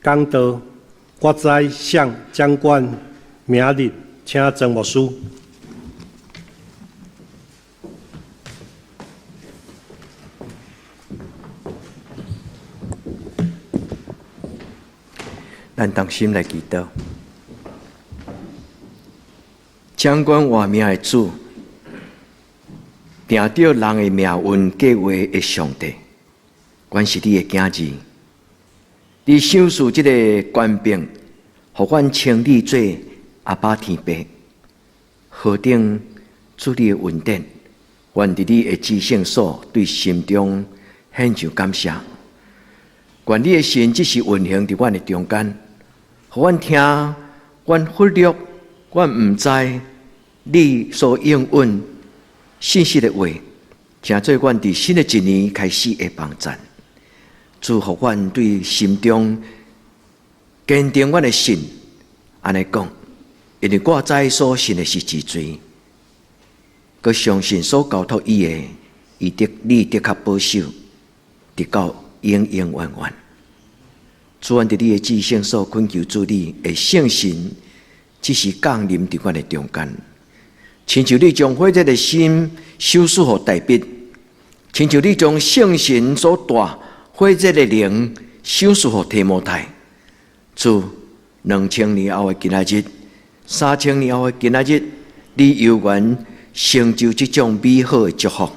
讲道，我在向将官明日，请曾牧师。咱同心来祈祷，掌管活命的主，定着人的命运计划的上帝，原是你的囝儿。你赏赐这个官兵，互阮称你做阿爸天父，何等主你的恩典，愿伫你的至圣所对心中献上感谢。愿你的神只是运行伫阮的中间。互阮听，阮忽略，阮毋知你所应允信息的话，成做阮伫新的一年开始的帮助。祝福阮对心中坚定阮的信，安尼讲，因为我知所信的是之罪，佮相信所交托伊的，你的确保守，直到永永远远。主，阮伫你的至圣所恳求主，你的圣神只是降临伫阮的中间，亲像你将火热的心收赐予大笔，亲像你将圣神所带火热的灵收赐予提摩太。主，2000年后的今仔日，3000年后的今仔日，你犹原成就这种美好的祝福。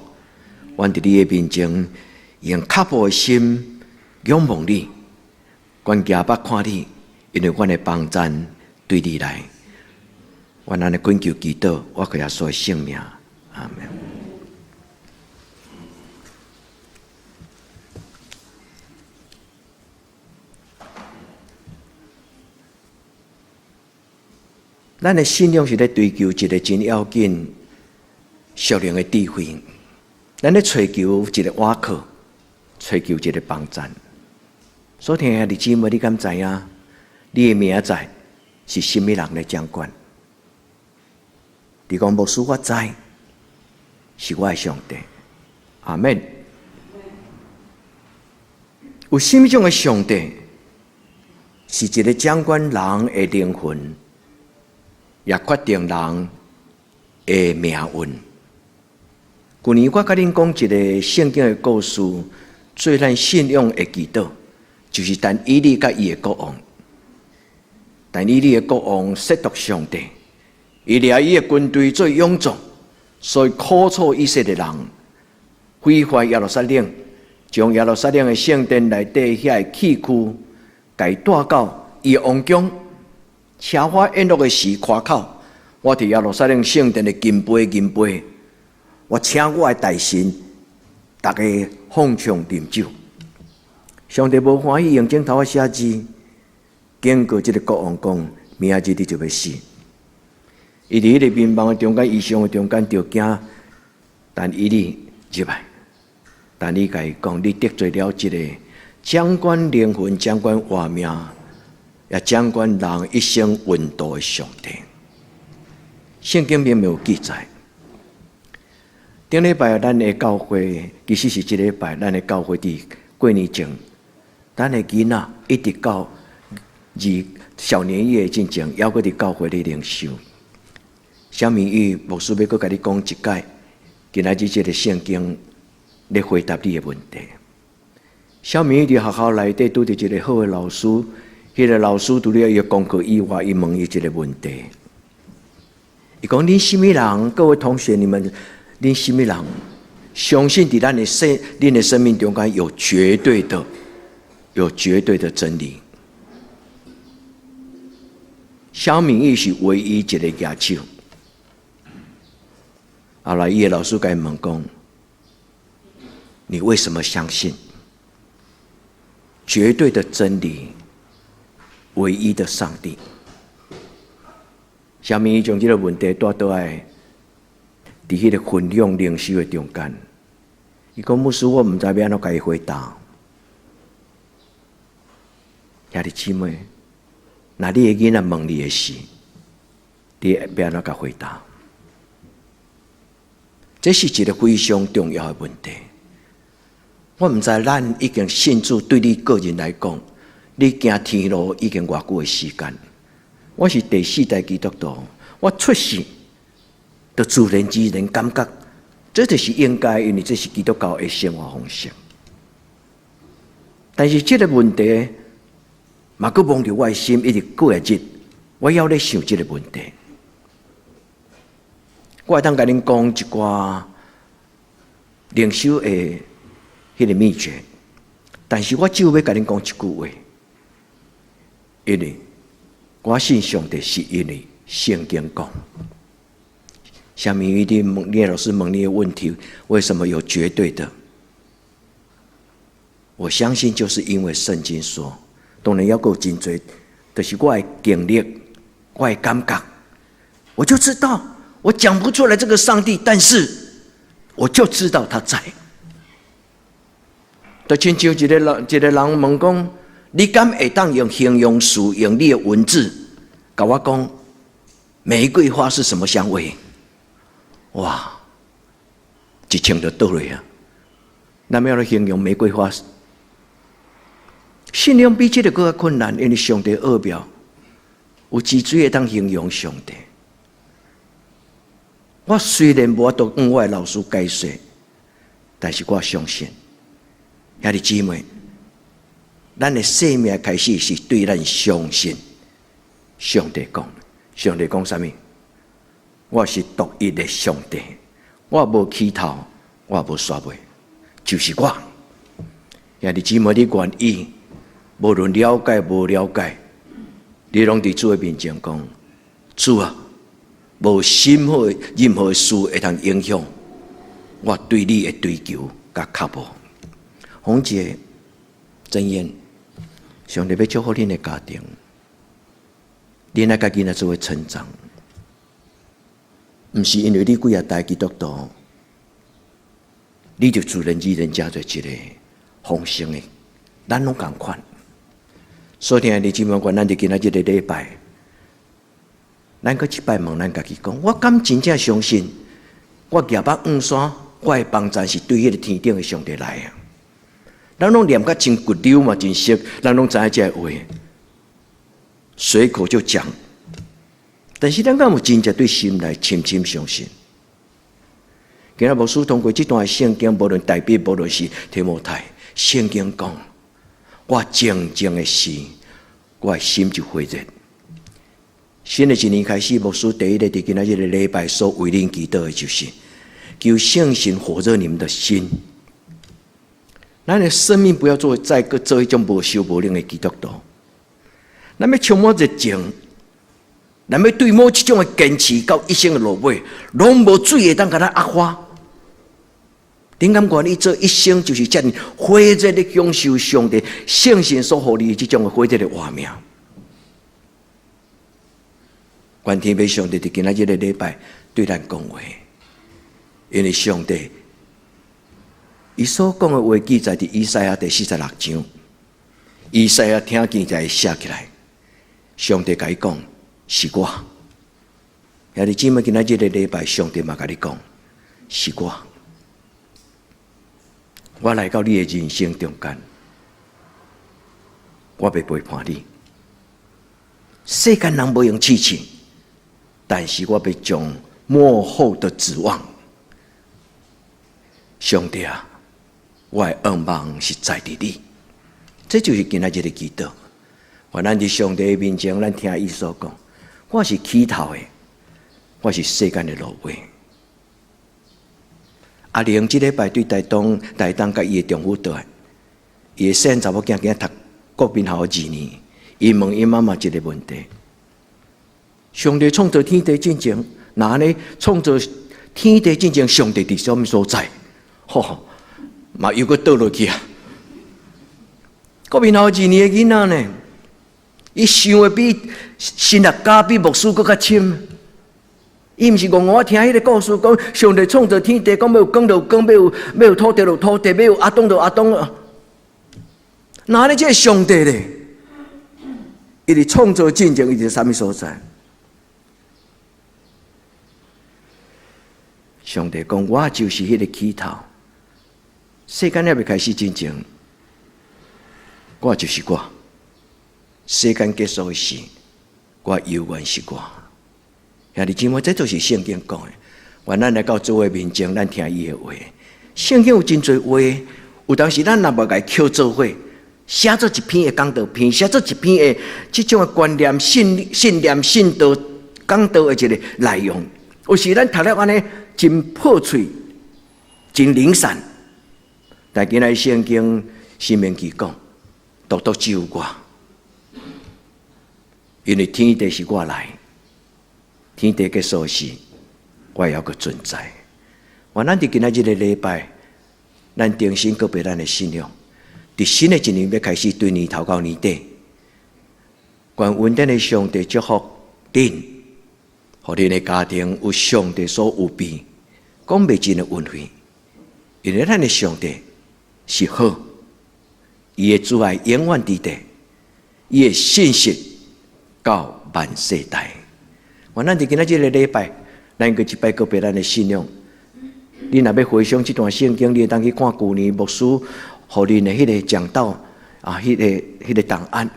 阮伫你的面前，用渴慕的心仰望你。阮举目看你，因为阮的帮助对你来。阮安尼恳求祈祷，我靠耶稣的圣名，阿门。咱的信仰是咧追求一个真要紧、属灵的智慧。咱咧追求一个瓦靠，追求一个帮助。所听的弟姊妹，你敢知影？你的明仔载是甚物人来掌管？你讲牧师，我知，是我的上帝。阿门。有甚物种的上帝，是一个掌管人的灵魂，也决定人的命运。去年我甲恁讲一个圣经的故事，做咱信仰的祈祷。就是但以理甲伊的国王，但以理的国王亵渎上帝，伊掠伊的军队做勇壮，所以苦楚以色列人，毁坏耶路撒冷，将耶路撒冷的圣殿内底遐个器具，甲带到伊的王宫，奢华宴乐的时夸口，我伫耶路撒冷圣殿的金杯，我请我的大神，大家放唱饮酒。上帝无欢喜，用镜头写字，警告这个国王讲：明仔日你就要死。伊伫迄个民邦的中间，异象的中间，就惊，但以理入来，但你甲伊讲，你得罪了一个掌管灵魂、掌管活命，也掌管人一生运道的上帝。圣经并没有记载。顶礼拜咱的教会，其实是一礼拜，咱的教会伫过年前。咱的囡仔一直到少年夜进前，还阁伫教会里领受。小明玉牧师要阁甲你讲一解，今仔日这个圣经咧回答你的问题。小明玉伫学校内底拄着一个好的老师，迄个老师除了伊的功课以外，伊问伊一个问题。伊讲：恁什么人？各位同学，恁什么人相信伫恁的生命中间有绝对的真理。小明玉是唯一一个举手。后来伊的老师甲伊问讲：你为什么相信绝对的真理、唯一的上帝？小明玉将这个问题带倒来，伫迄个分享灵修的中间，伊讲：牧师，我毋知要安怎甲伊回答。兄弟姊妹，那你的囡仔问你的事，你要安怎甲回答？这是一个非常重要的问题。我毋知咱已经信主，对你个人来讲，你行天路已经偌久的时间，我是第四代基督徒，我出世就自然而然感觉，这就是应该，因为这是基督教的生活方式。但是这个问题，嘛佫望着我的心，一直过日，我要咧想这个问题。我会当甲恁讲一寡灵修的迄个秘诀，但是我只有要甲恁讲一句话，因为我信上帝是因为圣经讲。下面一定问聂老师问你的问题，为什么有绝对的？我相信就是因为圣经说，当然要够真多，就是我的经历，我的感觉，我就知道，我讲不出来这个上帝，但是我就知道他在。就亲像一个人问讲，你敢会当用形容词，用你的文字，跟我讲玫瑰花是什么香味？哇，一千就倒来啊！咱要来形容玫瑰花，信仰比这个更加困难，因为上帝奥妙，有之水会当形容上帝。我虽然无法度向我的老师解释，但是我相信，兄弟姊妹，咱的生命开始是对咱相信上帝讲，上帝讲什么？我是独一的上帝，我无起头，我无煞尾，就是我。兄弟姊妹，你愿意，无论了解无了解，你拢伫主的面前讲，主啊，无任何事会通影响我对你的追求甲脚步。洪姐，真言，上帝要祝福恁的家庭，恁那家囡仔就会成长。不是因为你几啊代基督徒，你就自然而然加做一个丰盛的，咱拢同款。所以听你姊妹讲，咱就今仔日的礼拜，咱搁一摆问咱家己讲，我敢真正相信，我举目望山，我的帮助是对迄个天顶的上帝来啊！咱拢念甲真骨溜嘛，真熟，咱拢知影这话，随口就讲。但是咱敢有真正对心来深深相信？今日牧师通过这段圣经，无论代表，无论是提摩太，圣经讲，我静静的心，我的心就火热。新的一年开始，牧师第一个伫今仔日的礼拜所为恁祈祷的就是，求圣神火热你们的心。咱的生命不要再做一种无修无灵的基督徒，咱要充满热情。咱要对某一种的坚持到一生的落尾，拢无水会当甲咱压花。恁敢愿意做一生就是遮尔火热的享受上帝圣神所予你这种的火热的画面？愿天父上帝伫今仔日的礼拜对咱讲话，因为上帝伊所讲的话记载伫以赛亚第46章，以赛亚听见就会写起来。上帝甲伊讲。是我，兄弟姊妹，今仔日的礼拜，上帝嘛甲你讲，是我。我来到你的人生中间，我袂背叛你。世间人无用刺刺，但是我要将幕后的指望。上帝啊，我的愿望是在伫你，这就是今仔日的祈祷。我咱伫上帝的面前，咱听伊所讲。我是起头的，我是世间的落尾。阿玲这礼拜对台东甲伊的丈夫倒来，伊的细查某囝读国民校2年，伊问伊妈妈一个问题：上帝创造天地进前，哪呢？创造天地进前，上帝伫什么所在？吼，嘛又搁倒落去啊！国民校2年的囡仔呢？伊想的比神学家比牧师更较深。伊毋是讲我听迄个故事讲，上帝创造天地，讲要有光就有光，要有土地就有土地，要有阿东就有阿东啊。哪里这个上帝咧？伊伫创造进前，伊伫什么所在？上帝讲，我就是迄个起头。世间还未开始进前，我就是我。世间结束的时，我永远是我。兄弟姊妹，这就是圣经讲的。原咱来到主的面前，咱听伊的话。圣经有真侪话，有当时咱若无甲伊扣做伙，写做一篇的讲道篇，写做一篇的这种的观念、信念、信道讲道的一个内容。有时咱读了安尼真破碎、真零散，但今仔圣经申命记讲，独独只有我，因为天地是我来，天地结束时，我也要个存在。咱伫今仔日的礼拜，咱重新告别咱的信仰，伫新的一年要开始，对年头到年底，愿稳定的上帝祝福恁，互恁的家庭有上帝所有备，讲袂尽的恩惠。因为咱的上帝是好，伊的主爱永远伫地，伊的信息到万世代。咱伫今仔日的礼拜，咱个一摆告别咱的信仰。你若要回想这段圣经，你会当去看旧年牧师互恁的迄个讲道啊，迄个档案。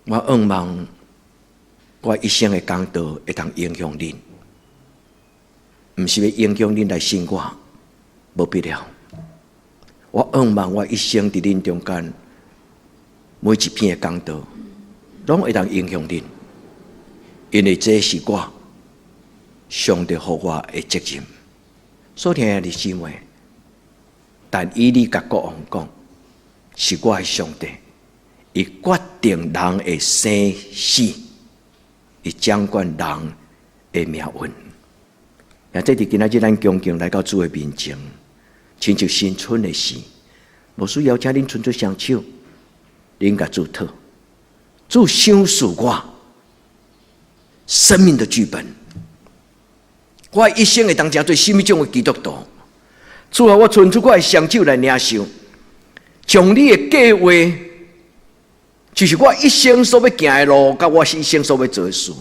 我盼望我一生的讲道会当影响恁，毋是要影响恁来信我，无必要。我盼望我一生伫恁中间，每一篇的讲道，拢会当影响恁，因为这是我上帝互我的责任。所听的姊妹，但以你甲国王讲，是我的上帝，伊决定人的生死，伊掌管人的命运。也这伫今仔日咱恭敬来到主的面前，亲像新春的时，无需要请恁伸出双手，恁甲主讨，主赏赐我生命的剧本。我一生会当成做什么种的基督徒？主啊，我伸出我的双手来领受，将你的计划，就是我一生所要行的路，甲我一生所要做的事，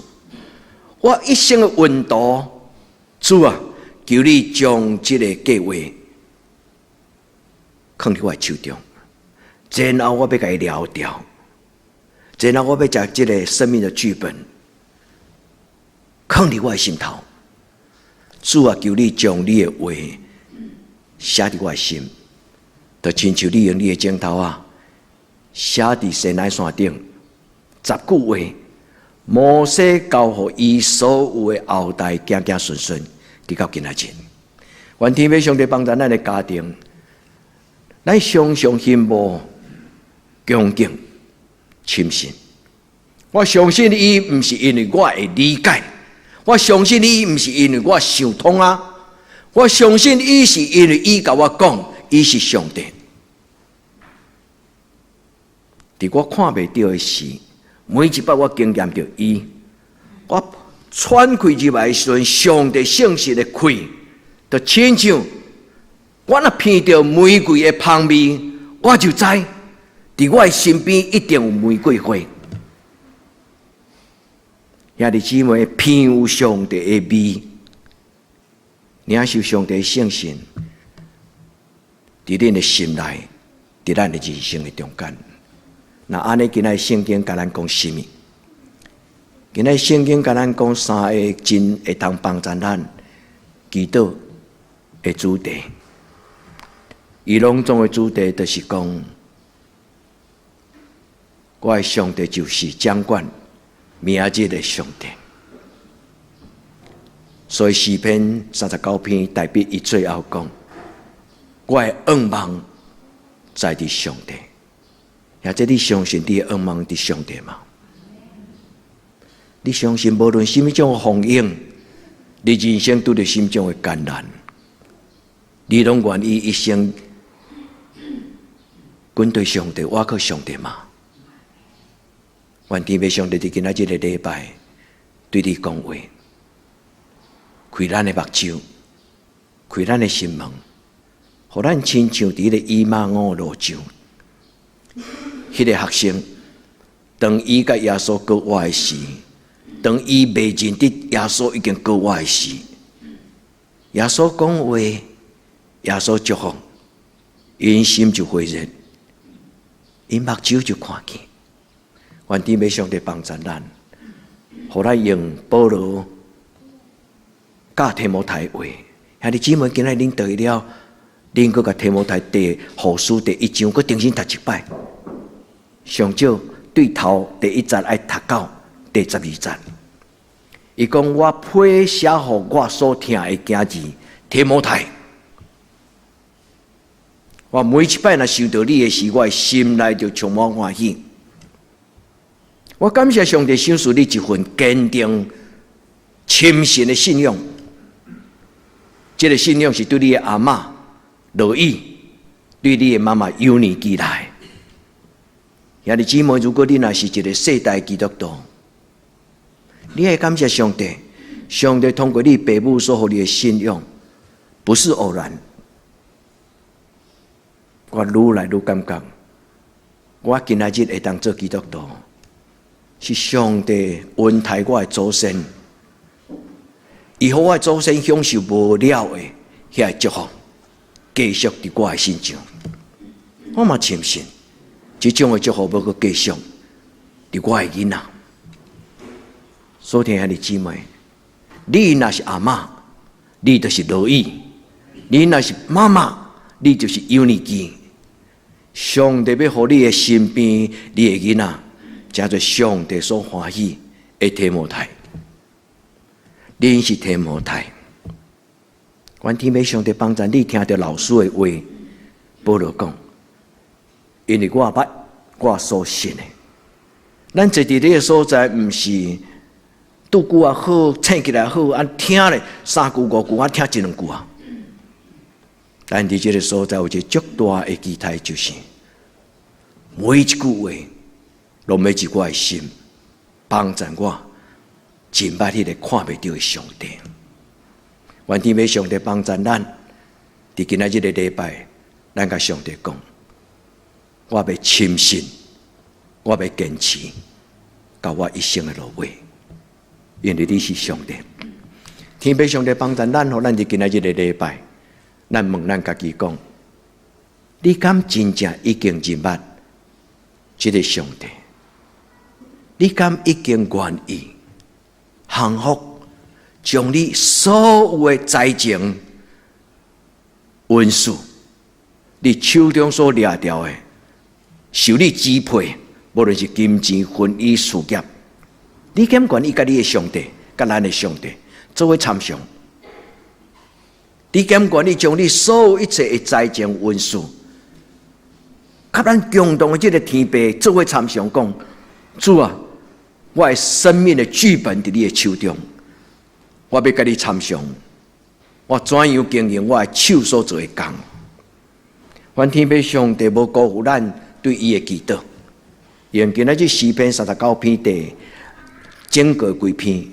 我一生的运途。主啊，求你将这个计划放伫我的手中，然后我要甲伊了掉，然后我要将这个生命的剧本放伫我的心头。主啊，求你将你的话写伫我的心，就亲像你用你的镜头啊，写伫西奈山顶10句话，摩西交予伊所有的后代，行行顺顺，直到今仔日。愿天父上帝帮助咱的家庭，咱常常信慕、恭敬、深信。我相信伊，毋是因为我会理解。我相信伊，毋是因为我想通啊！我相信伊，是因为伊甲我讲，伊是上帝。伫我看袂到的时，每一摆我经验到伊，我喘气入来的时阵，上帝圣实的气，就亲像我若闻到玫瑰的香味，我就知伫我的身边一定有玫瑰花。兄弟姊妹，偏有上帝的味，领受上帝的圣神，伫恁的心内，伫咱的人生的中间。那安尼，今仔圣经甲咱讲什么？今仔圣经甲咱讲3个真会当帮助咱祈祷的主题。伊拢总的主题就是讲，我的上帝就是掌管明日的上帝。所以诗篇39篇大笔伊最后讲，我的愿望在伫上帝。也即你相信你的愿望伫上帝吗？你相信无论什么种的风影，你人生拄着什么种的艰难，你拢愿意一生跟对上帝，倚靠上帝吗？愿天父上帝伫今仔日的礼拜对你讲话，开咱的目睭，开咱的心门，互咱亲像伫个以马忤路上，迄个学生，当伊甲耶稣告我的时，当伊未认得耶稣已经告我的时，耶稣讲话，耶稣祝福，因心就回热，因目睭就看见。愿天父上帝帮助咱，互咱用保罗教提摩太话。兄弟姊妹，今日恁得了，恁搁甲提摩太第后书第1章，搁重新读一摆。上少对头第1节爱读到第12节。伊讲我批写互我所听的经字，提摩太。我每一摆若想到你的时，我的心内就充满欢喜。我感谢上帝赏赐你一份坚定、深信的信仰。这个信仰是对你的阿嬷乐意，对你的妈妈有年寄来。兄弟姊妹，如果你若是一个世代基督徒，你会感谢上帝。上帝通过你父母所给你的信仰，不是偶然。我愈来愈感觉，我今仔日会当做基督徒，是上帝恩待我的祖先，伊予我的祖先享受无了的遐祝福，继续伫我的身上。我嘛深信，这种的祝福要继续伫我的囡仔。所听兄弟姊妹，你若是阿嬷，你就是乐意；你若是妈妈，你就是有年纪。上帝要予你的身边，你的囡仔，真做上帝所欢喜的提摩太。恁是提摩太，愿天父上帝帮助你听到老师的话。保罗讲，因为我捌我所信的，咱坐伫你的所在，毋是拄句啊好，醒起来好，听咧3句5句，听1、2句啊。但伫这个所在有一个足大的期待，就是每一句话拢要入我的心，帮助我敬拜迄个看不到的上帝。愿天父上帝帮助咱，伫今仔日的礼拜，咱甲上帝讲，我要深信，我要坚持，到我一生的路尾，因为你是上帝。天父上帝帮助咱，互咱伫今仔日的礼拜。咱问咱家己讲，你敢真正已经认捌这个上帝？你敢已经愿意幸福，将你所有的财情、运数，你手中所掠掉的，受你支配，无论是金钱、婚姻、事业，你敢愿意甲你的上帝、甲咱的上帝作为参详？你敢愿意将你所有一切的财情运数，甲咱共同的这个天父作为参详，讲主啊，我的生命的剧本伫你的手中，我要甲你参详，我怎样经营我的手所做的工？愿天父上帝无辜负咱对伊的祈祷。用今仔日诗篇39篇第整个几篇，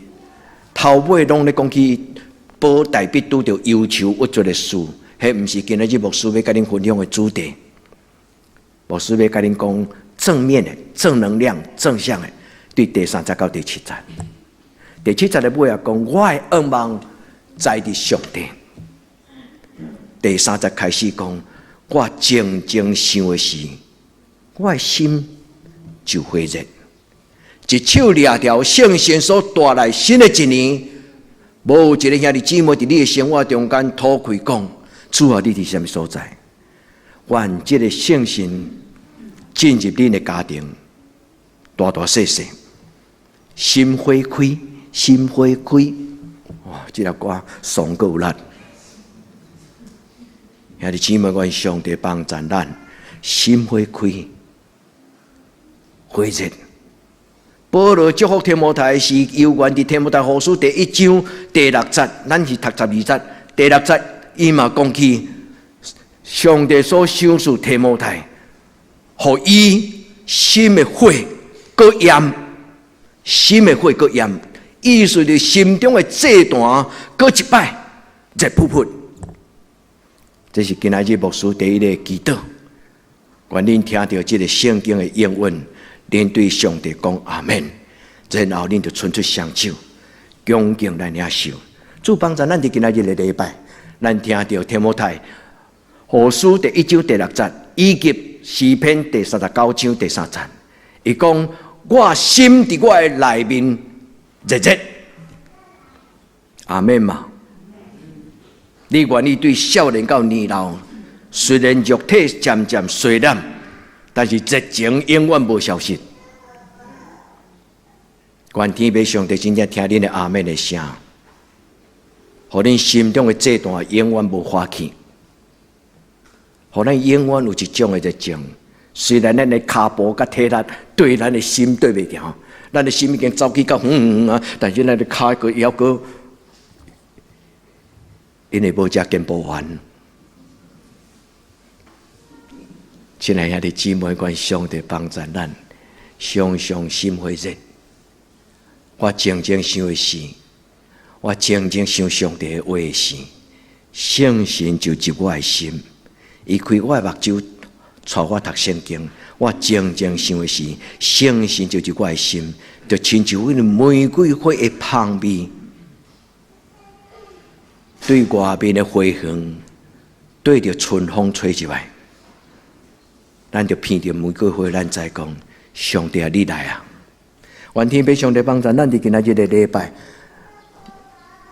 头尾拢咧讲起。保大卫拄着忧愁郁卒的事，迄毋是今仔日牧师要甲恁分享的主题。牧师要甲恁讲正面的、正能量、正向的，对第3节到第7节。第7节的尾也讲，我的愿望在伫上帝。第3节开始讲，我静静想的是，我的心就火热，一手掠条圣神所带来新的一年。无有一个兄弟姊妹伫你的生活中间吐开讲，主啊，你伫什么所在？愿这个圣神进入恁的家庭，大大细细，心花开，心花开。哇，这条歌上够力！兄弟姊妹，愿上帝帮助咱，心花开，火热。保罗祝福提摩太是有关伫提摩太后书第1章第6节，咱是读12节。第6节伊嘛讲起上帝所赏赐提摩太，互伊心的火搁焰，心的火搁焰，意思是心中的祭坛搁一摆热扑扑。这是今仔日牧师第一个祈祷，愿恁听到这个圣经的应允。恁对上帝讲阿门，然后恁就伸出双手，恭敬来领受。主帮助咱伫今仔日的礼拜，咱听到提摩太后书第1章第6节，以及诗篇第39章第3节，伊讲：我心伫我的内面热热。阿们嘛。你愿意对少年到年老，虽然肉体渐渐衰烂，但是热情永远无消失。愿天父上帝真正听恁的阿们的声，互恁心中的这段永远无花去，互咱永远有一种的热情。虽然咱的骹步甲体力对咱的心对袂调，咱的心已经走去到但是咱的骹个还阁。因为无遮进步完，亲爱的姊妹，愿上帝帮助咱，常常心火热。我静静想的是，我静静想上帝的话的是，圣神就入我的心，伊开我的目睭，带我读圣经。我静静想的是，圣神就入我的心，就亲像迄个玫瑰花的香味。对外面的花园，对着春风吹入来，咱就闻着玫瑰花，咱再讲：上帝啊，你来啊！愿天父上帝帮助咱伫今仔日的礼拜，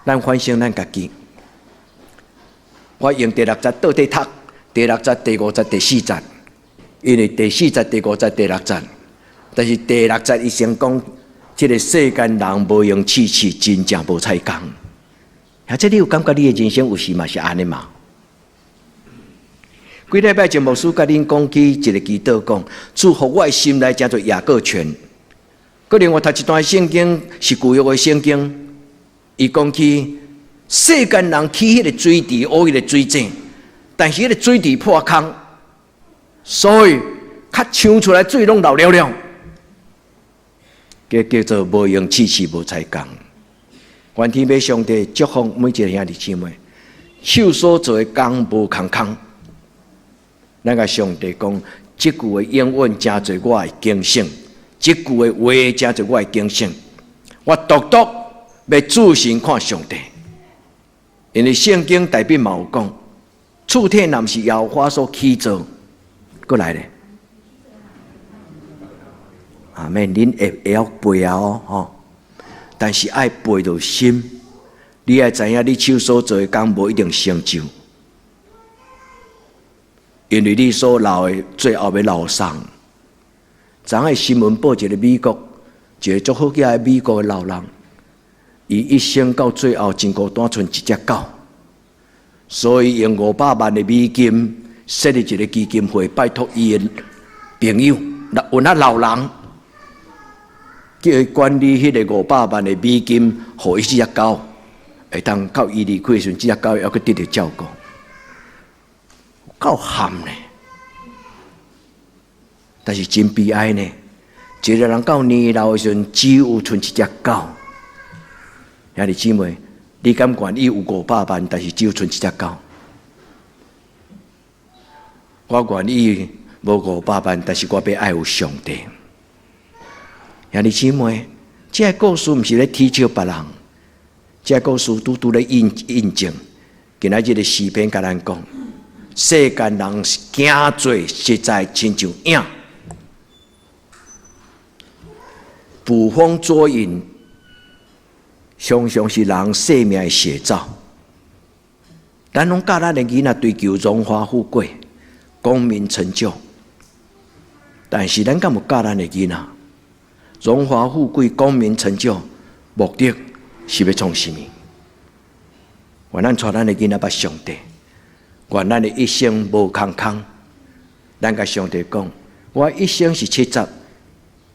咱反省咱家己。我用第6节倒底读，第6节、第5节、第4节，因为第4节、第5节、第6节，但是第6节伊先讲，这个世间人无用刺刺，真正无彩工。这你有感觉你的人生有时嘛是安尼嘛？几礼拜前牧师甲恁讲起一个祈祷，讲祝福我的心内叫做雅各泉。个另外读一段圣经是旧约的圣经，伊讲起世间人起迄个水池，学迄个水井，但是迄个水池破空，所以较抢出来水拢流了了，叫做无用刺刺无彩工。愿天父上帝祝福每一个兄弟姊妹，手所做的工无空空。咱甲上帝讲，即句的应允真侪我的警醒，即句的话真侪我的警醒。我独独要注心看上帝，因为圣经代表嘛有讲，厝体若毋是耶和华所起造，过来咧。阿们，恁会晓背啊吼。但是爱背着心，你爱知影你手所做的工无一定成就，因为你所留的最后要留送。昨下新闻报一个美国，一个足好囝的美国的老人，伊一生到最后真孤单，剩一只狗，所以用500万的美金设立一个基金会，拜托伊的朋友，有那老人。叫伊管理迄个500万的美金，互伊这只狗，会当到伊离开的时阵，这只狗还阁得到照顾，够憨呢。但是真悲哀呢，一个人到年老的时阵，只有剩一只狗。兄弟姊妹，你敢愿意有500万，但是只有剩一只狗？我愿意无500万，但是我要爱有上帝。兄弟姊妹，这个故事毋是咧踢笑别人，这个故事拄咧印证。今仔日的诗篇甲咱讲，世间人惊罪实在亲像影，捕风捉影，常常是人生命的写照。咱拢教咱的囡仔追求荣华富贵、功名成就，但是咱敢有教咱的囡仔？荣华富贵、功名成就，目的是要创什么？愿咱带咱的囡仔捌上帝，愿咱的一生无空空。咱甲上帝讲，我一生是70，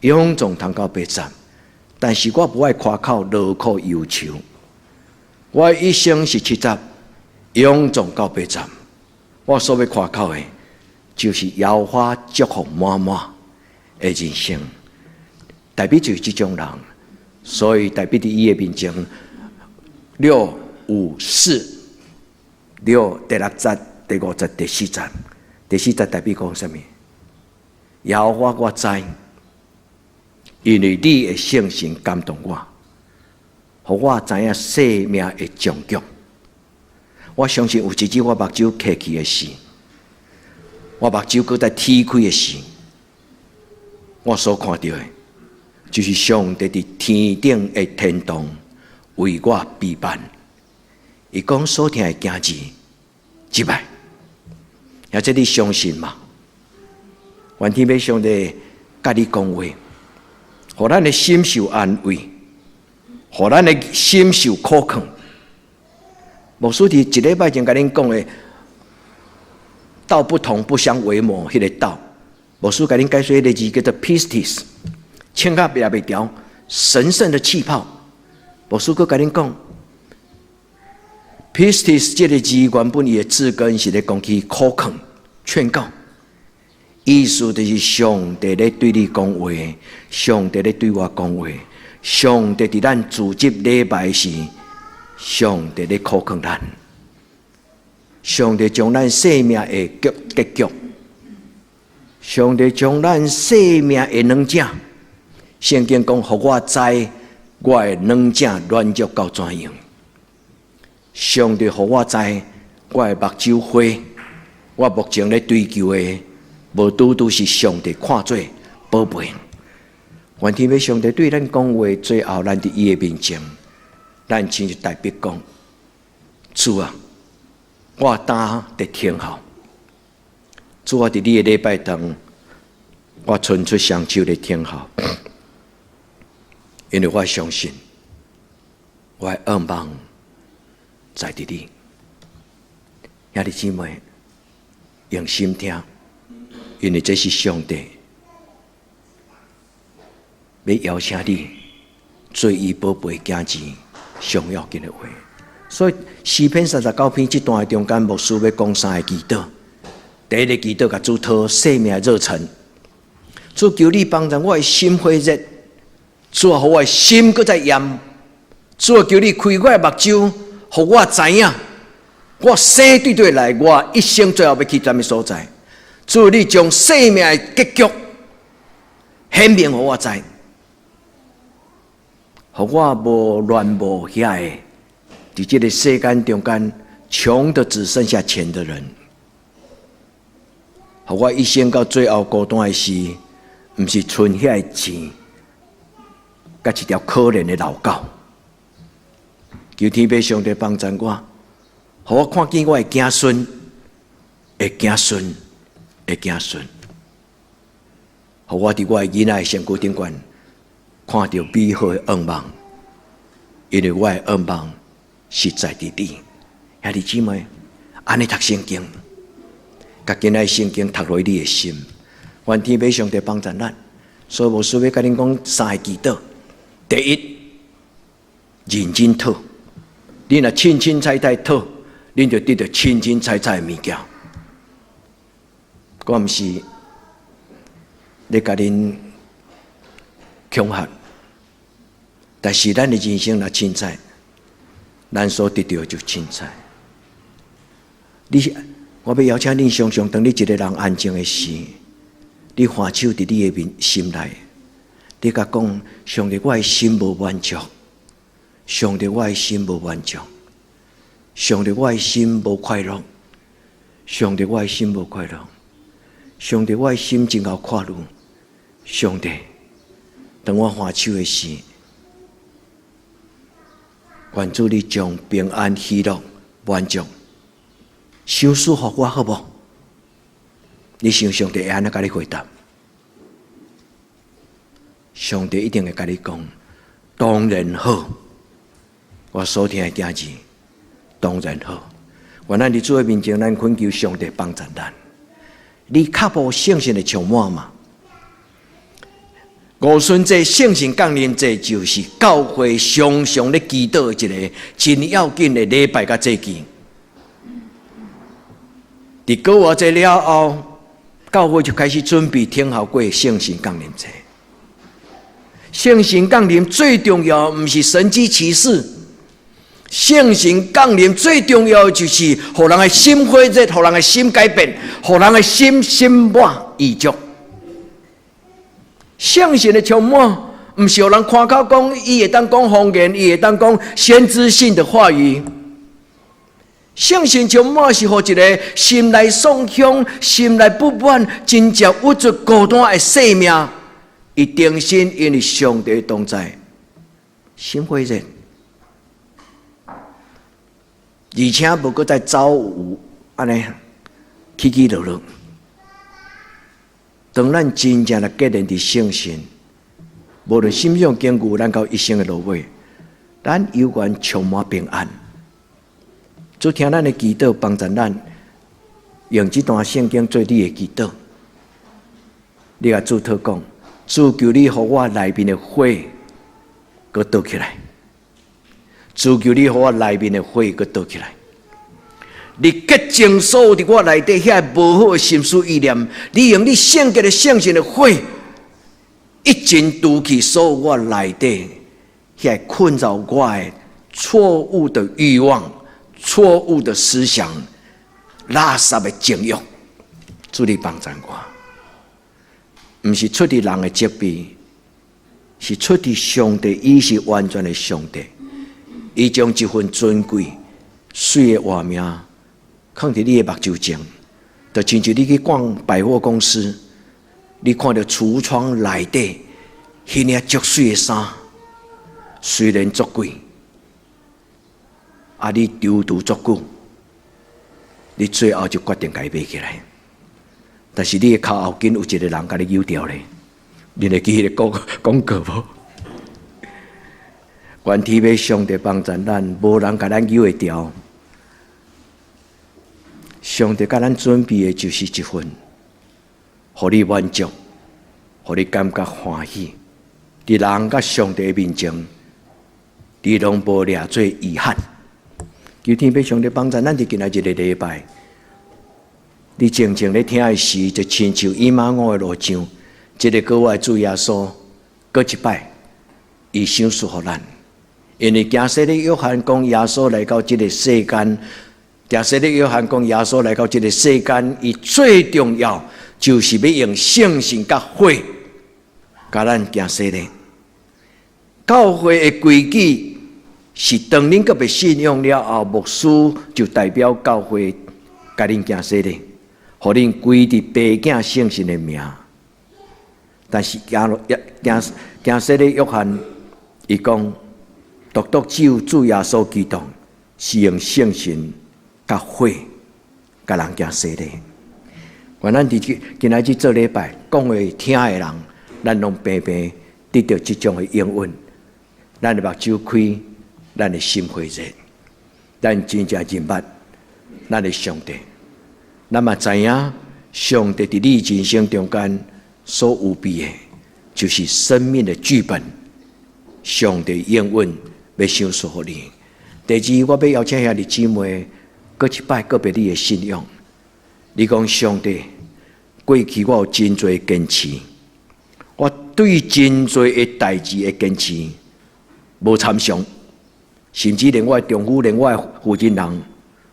永总通到80，但是我不爱夸口劳苦忧愁。我一生是70，永总到80，我所要夸口的，就是摇花祝福满满的人生。代表就是这种人，所以代表伫伊的面前，6、5、4、6第6节、第5节、第4节，第4节代表讲什么？耶和华我知，因为你的圣神感动我，互我知影生命的终局。我相信有一日我目睭开起的时，我目睭搁在天开的时，我所看到的，就是上帝伫天顶的天堂为我备办。伊讲所听的惊字，击败，而且你相信吗？愿天父上帝甲你讲话，互咱的心受安慰，互咱的心受可靠。牧师伫一礼拜前甲恁讲的，道不同不相为谋，迄个道，牧师甲恁解说迄个字叫做 pistis， 签甲也袂调，神圣的气泡。牧师佫甲恁讲。pistis 这个字原本伊的字根是咧讲起可靠、劝告，意思就是上帝咧对你讲话，上帝咧对我讲话，上帝伫咱自接礼拜时，上帝咧可靠咱，上帝将咱生命的结局，上帝将咱生命的软件，圣经讲，互我知我的软件软弱到怎样。上帝互我知，我的目睭花，我目前咧追求的，无拄拄是上帝看做宝贝。愿天父上帝对咱讲话，最后咱伫伊的面前，咱亲自代表讲：主啊，我当伫听候。主啊，伫你的礼拜堂，我伸出双手来听候，因为我相信，我的愿望。在伫你，兄弟姊妹，用心听，因为这是上帝要邀请你做伊宝贝囝子上要紧的话。所以诗篇39篇这段的中间，牧师要讲三个祈祷。第一个祈祷，甲主讨生命的热忱，主求你帮助我的心火热，主啊，互我的心搁再严，主啊，求你开我的目睭。互我知影，我生对对来，我一生最后要去什么所在？主，你将生命的结局显明互我知，互我无乱无遐的，伫这个世间中间，穷的只剩下钱的人，互我一生到最后孤单的时，毋是剩遐的钱，甲一条可怜的老狗。求天父上帝帮助我，互我看见我的子孙，的子孙，的子孙，互我伫我的囡仔的身躯顶悬看到美好的愿望，因为我的愿望实在伫你。兄弟姊妹，安尼读圣经，甲今仔圣经读落你的心，愿天父上帝帮助咱。所以牧师要甲恁讲三个祈祷：第一，认真讨。你若清清彩彩讨，恁就得到清清彩彩的物件。我毋是咧甲恁恐吓，但是咱的人生若清彩，咱所得到就清彩。我要邀请恁常常当你一个人安静的时，你欢手伫你的心内，你甲讲：上帝，我的心无满足。上帝，我的心无满足；上帝，我的心无快乐；上帝，我的心无快乐；上帝，我的心真好看路；上帝，当我欢手的时，愿主你将平安、喜乐、满足、收赐予我，好无？你想上帝会安怎甲你回答？上帝一定会甲你讲：当然好。我所听的囝子，当然好。愿咱伫主的面前，咱恳求上帝帮助咱。你确保圣神的充满嘛？五旬节圣神降临节，就是教会常常咧祈祷一个真要紧的礼拜甲节期。伫过完节了后，教会就开始准备听候过圣神降临节。圣神降临最重要，毋是神迹奇事。圣神降临最重要的就是，互人的心火热，互人的心改变，互人的心满意足。圣神的充满，毋是互人看口讲，伊会当讲方言，伊会当讲先知性的话语。圣神充满是互一个心内丧凶、心内不满、真正郁卒孤单的生命，伊定心因为上帝同在，心火热，而且无搁再走有安尼起起落落。当咱真正的结连伫圣神，无论心上坚固，咱到一生的路尾，咱永远充满平安。主听咱的祈祷，帮助咱用这段圣经做你的祈祷。你甲主祷讲，主求你，互我内面的火，搁倒起来。主求你，互我内面的火，搁倒起来。你洁净所有伫我内底遐无好的心思意念，你用你圣洁的圣神的火，一尽除去所有我内底遐困扰我的错误的欲望。错误的思想，垃圾的情欲，主你帮助我，不是出于人的责备，是出于上帝，伊是完全的上帝，伊将这份尊贵、水的活命放伫你的目睭前，就亲像你去逛百货公司，你看到橱窗内底迄领足水的衫，虽然足贵。你丢足久，你最后就决定改买起来。但是你的脚后跟有一个人甲你扭掉咧，你会记迄个广告无？愿天父上帝帮助咱，无人甲咱扭会掉。上帝甲咱准备的就是一份，互你满足，互你感觉欢喜。伫人甲上帝面前，你拢无掠做遗憾。求天父上帝帮助咱伫今仔日的礼拜，你静静咧听的时，就亲像以马忤的路上，一个国外主耶稣，过一摆，伊想赐予咱，因为行洗的约翰讲耶稣来到这个世间，行洗的约翰讲耶稣来到这个世间，伊最重要就是要用圣神甲火，甲咱行洗的。教会的规矩。是当恁个别信仰了后，牧师就代表教会，甲恁行洗礼，互恁归伫爸囝圣神的名。但是行洗礼约翰，伊讲，独只有主耶稣基督是用圣神甲火，甲人行洗礼。愿咱伫今仔日做礼拜，讲话听的人，咱拢平平得到这种的应允，咱的目睭开。咱的心火热，咱真正认捌咱的上帝。咱嘛知影，上帝伫你人生中间所有备的，就是生命的剧本。上帝应允要赏赐予你。第二，我要邀请遐弟姊妹，搁一摆告别你的信仰。你讲上帝，过去我有真多坚持，我对真多的代志的坚持无参详。甚至连我的丈夫，连我的负责人，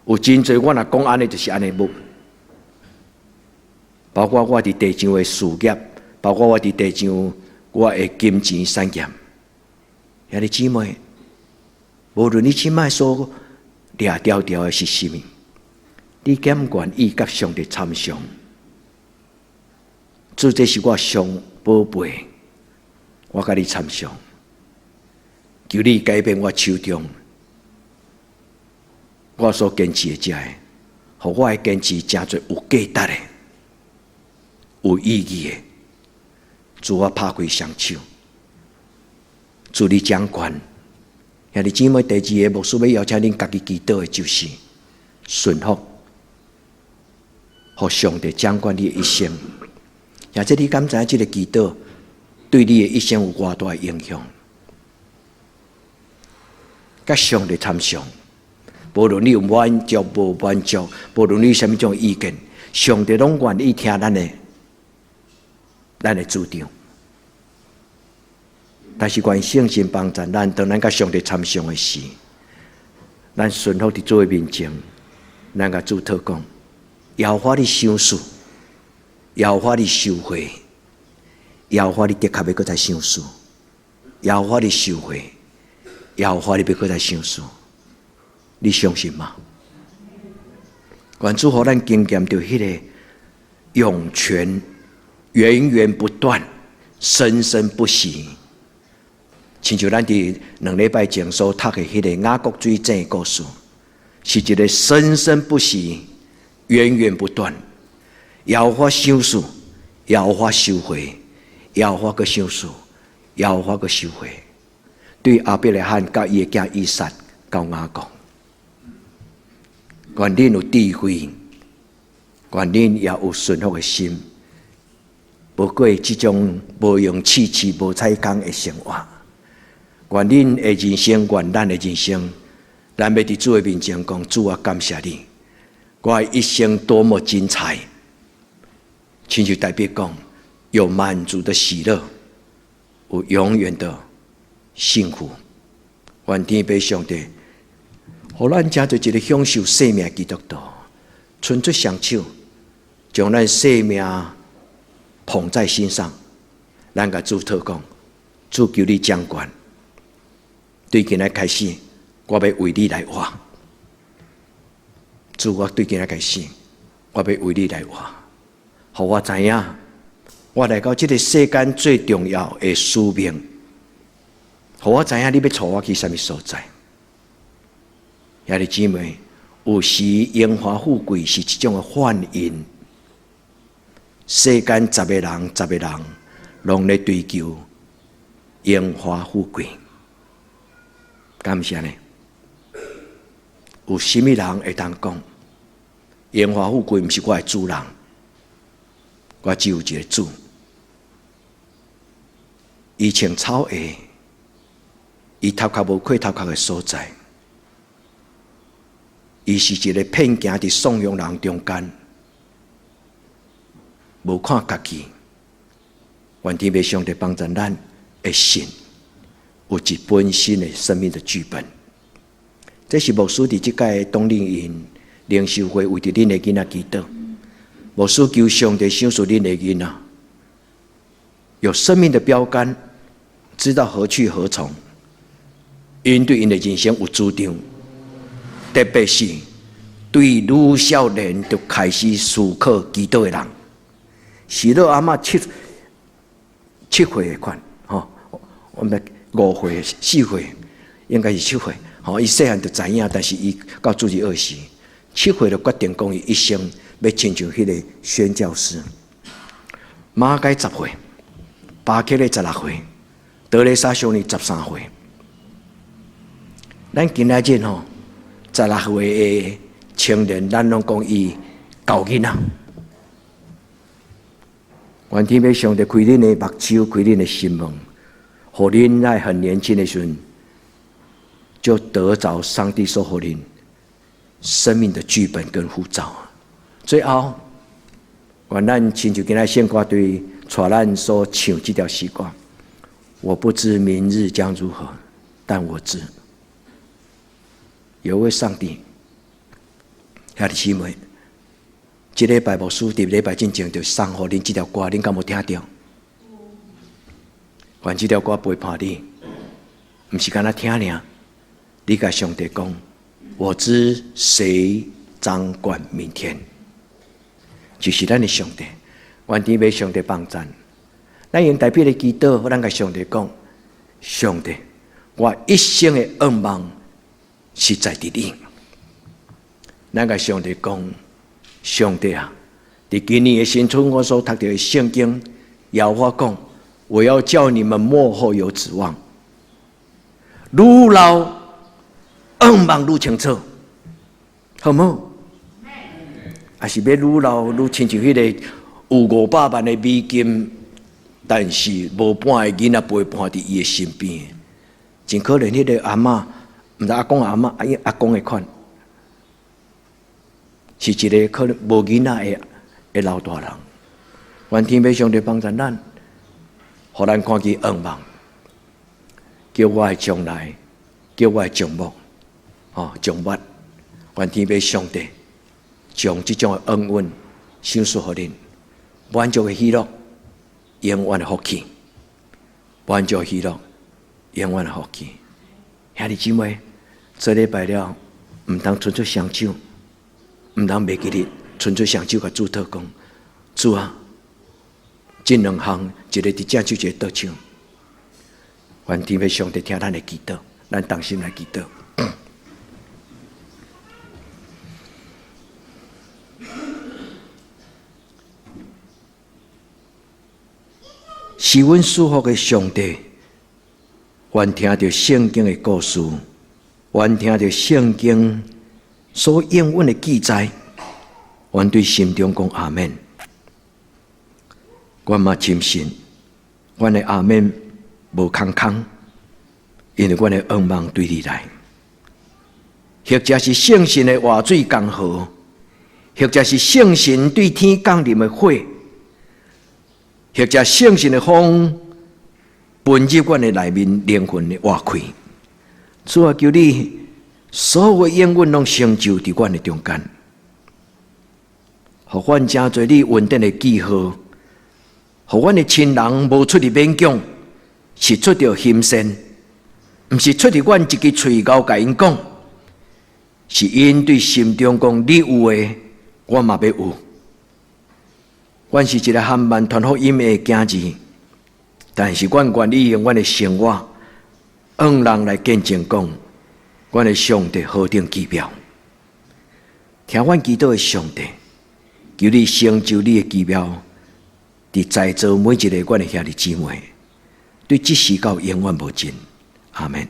有真侪我若讲安尼，就是安尼无。包括我伫地上的事业，包括我伫地上我的金钱产业。兄弟姊妹，无论你即摆所掠条条的是甚物，你敢愿意甲上帝参详？主，这是我上宝贝，我甲你参详。求你改变我手中我所坚持的这个，互我的坚持真做有价值的、有意义的。主，我拍开双手，主你掌权。兄弟姊妹，第二个牧师要邀请恁家己祈祷的就是顺服，互上帝掌管你的一生。也即你敢知这个祈祷对你的一生有偌大的影响？甲上帝参详，无论你有满足无满足，无论你什么种意见，上帝拢愿意听咱的主张。但是愿圣神帮助咱，当咱甲上帝参详的时，咱顺服伫主的面前，咱甲主祷讲：耶和华你赏赐，耶和华你收回，耶和华你的确要搁再赏赐，耶和华你收回。耶和华你要搁再赏赐，你相信吗？愿主互咱经验到迄个涌泉，源源不断，生生不息。亲像咱伫2礼拜前所读的迄个雅各水井故事，是一个生生不息、源源不断，有法想事，有法收回，有法个想事，有法个收回。对亚伯拉罕甲伊的囝以撒到雅各，愿恁有智慧，愿恁也有顺服的心，无过即种无用刺刺、无彩工的生活。愿恁的人生，愿咱的人生，咱要伫主的面前讲：主啊，感谢你，我的一生多么精彩！亲像代表讲，有满足的喜乐，有永远的幸福。愿天父上帝，互咱真做一个享受生命的基督徒，伸出双手，将咱生命捧在心上。咱甲主祷讲：主求你掌管。对今仔开始，我要为你来活。主，我对今仔开始，我要为你来活。互我知影，我来到这个世间最重要的使命。互我知影，你要带我去什么所在？兄弟姊妹，有时荣华富贵是一种的幻因。世间10个人，拢在追求荣华富贵。感谢呢？有甚么人会当讲，荣华富贵不是我的主人，我只有一个主。伊穿草鞋，伊头壳无开头壳的所在，伊是一个骗行伫怂恿人中间，无看家己。愿天父上帝帮助咱的心。有一本新的生命的剧本，这是牧师伫即届冬令营灵修会为着恁的囡仔祈祷。牧师求上帝赏赐恁的囡仔有生命的标杆，知道何去何从，因对因的人生有主张，特别是对愈少年就开始思考祈祷的人，是老阿嬷七岁的款，我们5岁、4岁，应该是7岁。伊细汉就知影，但是伊到主日学时，7岁就决定讲伊一生要亲像迄个宣教师。马该10岁，巴克咧16岁，德雷莎兄弟13岁。咱今仔日16岁的青年，咱拢讲伊教囡仔。愿天父上帝开恁的目睭，开恁的心门。互恁在很年轻的时候，就得着上帝所予恁生命的剧本跟护照。最后，愿咱亲像今仔献歌对带咱所唱这条诗歌。我不知明日将如何，但我知有位上帝。兄弟姊妹，这礼拜牧师伫礼拜进前就送互恁这条歌，恁敢有听到？愿这条歌陪伴你，不是干那听尔。你甲上帝讲，我知谁掌管明天，就是咱的上帝。愿天父上帝帮咱，咱用代表的祈祷，咱甲上帝讲：上帝，我一生的愿望是在伫你。咱甲上帝讲：上帝啊，伫今年的新春，我所读到的圣经，要我讲。我要叫你们末后有指望，愈老愿望愈清楚，好冇？还是要愈老愈亲像迄个有500万的美金，但是无半个囡仔陪伴伫伊的身边，真可怜。迄个阿嬷，毋知阿公阿嬷，阿公的款，是一个可能无囡仔的老大人。愿天父上帝帮助咱。互咱看见愿望，叫我的将来，叫我的将目，将末，愿天父上帝将这种的恩恩赏赐互恁，满足的喜乐，永远的福气，满足的喜乐，永远的福气。兄弟姊妹，这礼拜了，唔当伸出双手，毋通袂记哩，纯粹上手甲主祷讲，主啊，这两项，一个伫正手，一个倒手。愿天父上帝听咱的祈祷，咱同心来祈祷。是阮祝福的上帝，愿听着圣经的故事，愿听着圣经所应允的记载，愿对心中讲阿们。阮嘛深信，阮的阿们无空空，因为阮的愿望对你来，或者是圣神的活水江河，或者是圣神对天降临的火。或者圣神的风，奔入阮的内面灵魂的活开。主啊，求你所有的应允拢成就伫阮的中间，互阮真侪你稳定的记号，互阮的亲人无出伫勉强，是出着心善，毋是出伫阮一支喙咬甲因讲，是因对心中讲你有的，我嘛要有。阮是一个含万传福音的囝儿，但是阮愿意用阮的生活，让人来见证讲，阮的上帝何等奇妙。听阮祈祷的上帝，求你成就你的奇妙，伫在座每一个阮的兄弟姊妹，对即时到永远无尽。阿们。